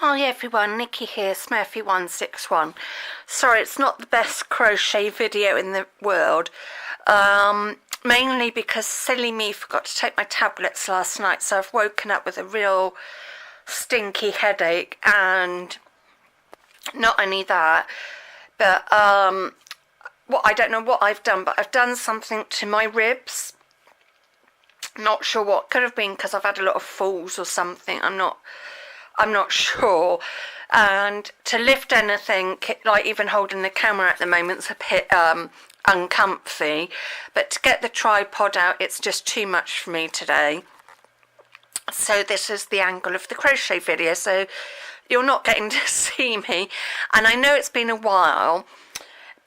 Hi everyone, Nikki here, Smurfy161. Sorry, it's not the best crochet video in the world, mainly because silly me forgot to take my tablets last night, so I've woken up with a real stinky headache, and not only that, but I don't know what I've done, but I've done something to my ribs. Not sure what. Could have been because I've had a lot of falls or something. I'm not sure. And to lift anything, like even holding the camera at the moment, is a bit uncomfy. But to get the tripod out, it's just too much for me today. So this is the angle of the crochet video. So you're not getting to see me. And I know it's been a while,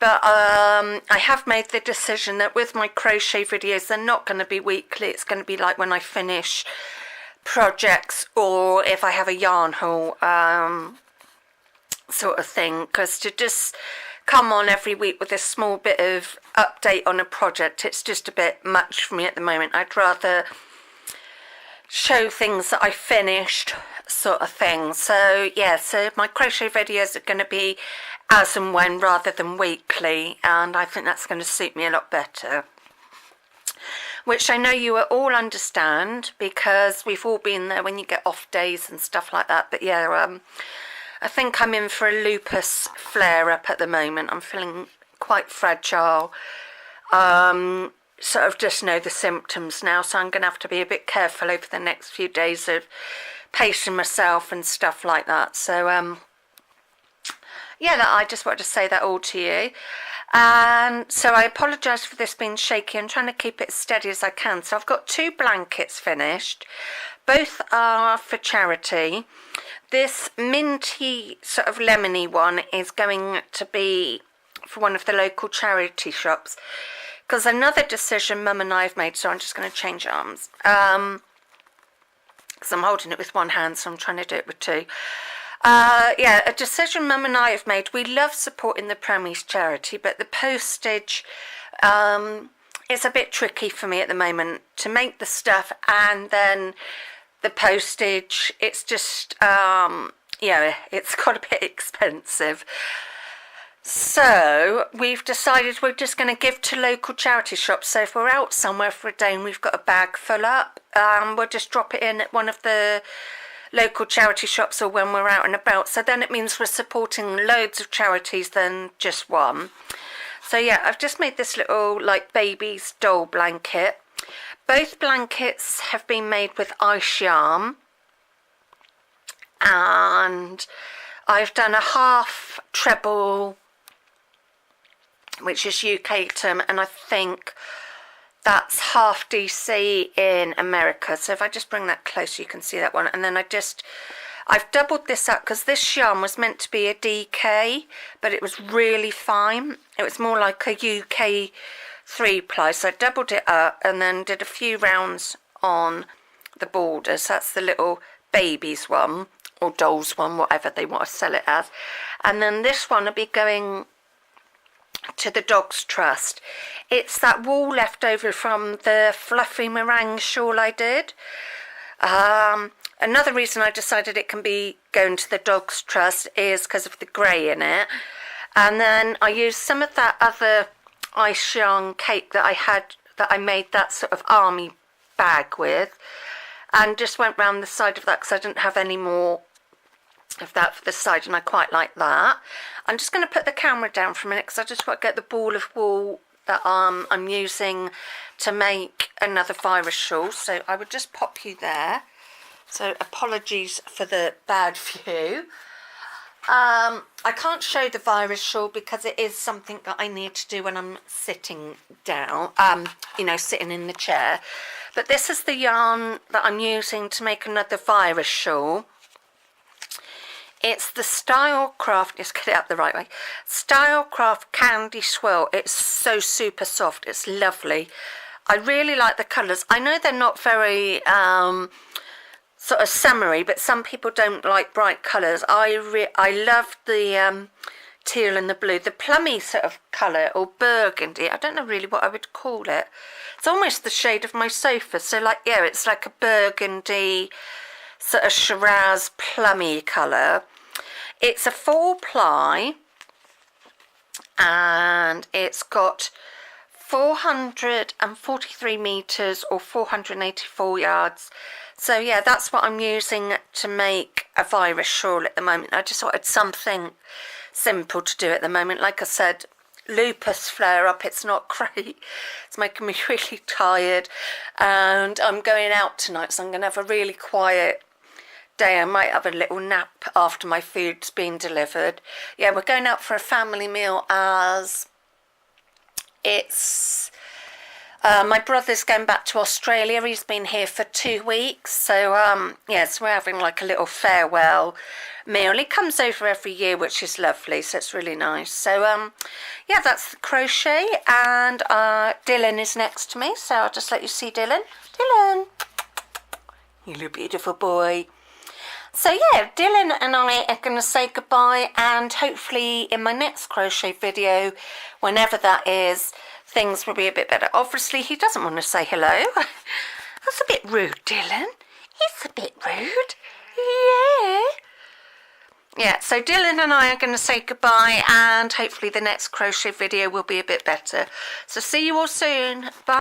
but I have made the decision that with my crochet videos, they're not going to be weekly. It's going to be like when I finish projects or if I have a yarn haul sort of thing, because to just come on every week with a small bit of update on a project, it's just a bit much for me at the moment. I'd rather show things that I finished sort of thing. So yeah, so my crochet videos are going to be as and when rather than weekly, and I think that's going to suit me a lot better, which I know you will all understand because we've all been there when you get off days and stuff like that. But yeah, I think I'm in for a lupus flare-up at the moment. I'm feeling quite fragile. Sort of just know the symptoms now, so I'm going to have to be a bit careful over the next few days of pacing myself and stuff like that. So yeah, I just wanted to say that all to you. And so I apologise for this being shaky. I'm trying to keep it as steady as I can. So I've got 2 blankets finished. Both are for charity. This minty sort of lemony one is going to be for one of the local charity shops, because another decision Mum and I have made, so I'm just going to change arms, because I'm holding it with one hand, so I'm trying to do it with 2. Yeah, a decision Mum and I have made. We love supporting the Premies charity, but the postage is a bit tricky for me at the moment to make the stuff, and then the postage, it's just yeah, it's got a bit expensive. So we've decided we're just going to give to local charity shops. So if we're out somewhere for a day and we've got a bag full up, we'll just drop it in at one of the local charity shops, or when we're out and about. So then it means we're supporting loads of charities than just one. So yeah, I've just made this little like baby's doll blanket. Both blankets have been made with ice yarn, and I've done a half treble, which is UK term, and I think that's half DC in America. So if I just bring that close, you can see that one. And then I've doubled this up because this yarn was meant to be a DK, but it was really fine. It was more like a UK 3-ply. So I doubled it up and then did a few rounds on the borders. That's the little babies one, or dolls one, whatever they want to sell it as. And then this one will be going to the Dogs Trust. It's that wool left over from the fluffy meringue shawl I did. Another reason I decided it can be going to the Dogs Trust is because of the grey in it. And then I used some of that other ice yarn cake that I had, that I made that sort of army bag with, and just went round the side of that because I didn't have any more of that for the side, and I quite like that. I'm just going to put the camera down for a minute because I just want to get the ball of wool that I'm using to make another virus shawl. So I would just pop you there. So apologies for the bad view. I can't show the virus shawl because it is something that I need to do when I'm sitting down, you know, sitting in the chair. But this is the yarn that I'm using to make another virus shawl. It's the Stylecraft, let's get it up the right way, Stylecraft Candy Swirl. It's so super soft, it's lovely. I really like the colours. I know they're not very sort of summery, but some people don't like bright colours. I love the teal and the blue, the plummy sort of colour, or burgundy. I don't know really what I would call it. It's almost the shade of my sofa. So like, yeah, it's like a burgundy sort of Shiraz plummy colour. It's a 4-ply and it's got 443 metres or 484 yards. So yeah, that's what I'm using to make a virus shawl at the moment. I just wanted something simple to do at the moment. Like I said, lupus flare up, it's not great. It's making me really tired and I'm going out tonight, so I'm going to have a really quiet day. I might have a little nap after my food's been delivered. Yeah, we're going out for a family meal as it's my brother's going back to Australia. He's been here for 2 weeks, so yes, we're having like a little farewell meal. He comes over every year, which is lovely, so it's really nice. So yeah, that's the crochet, and Dylan is next to me, so I'll just let you see Dylan. Dylan, you little beautiful boy. So yeah, Dylan and I are going to say goodbye, and hopefully in my next crochet video, whenever that is, things will be a bit better. Obviously, he doesn't want to say hello. That's a bit rude, Dylan. It's a bit rude. Yeah. Yeah, so Dylan and I are going to say goodbye, and hopefully the next crochet video will be a bit better. So see you all soon. Bye.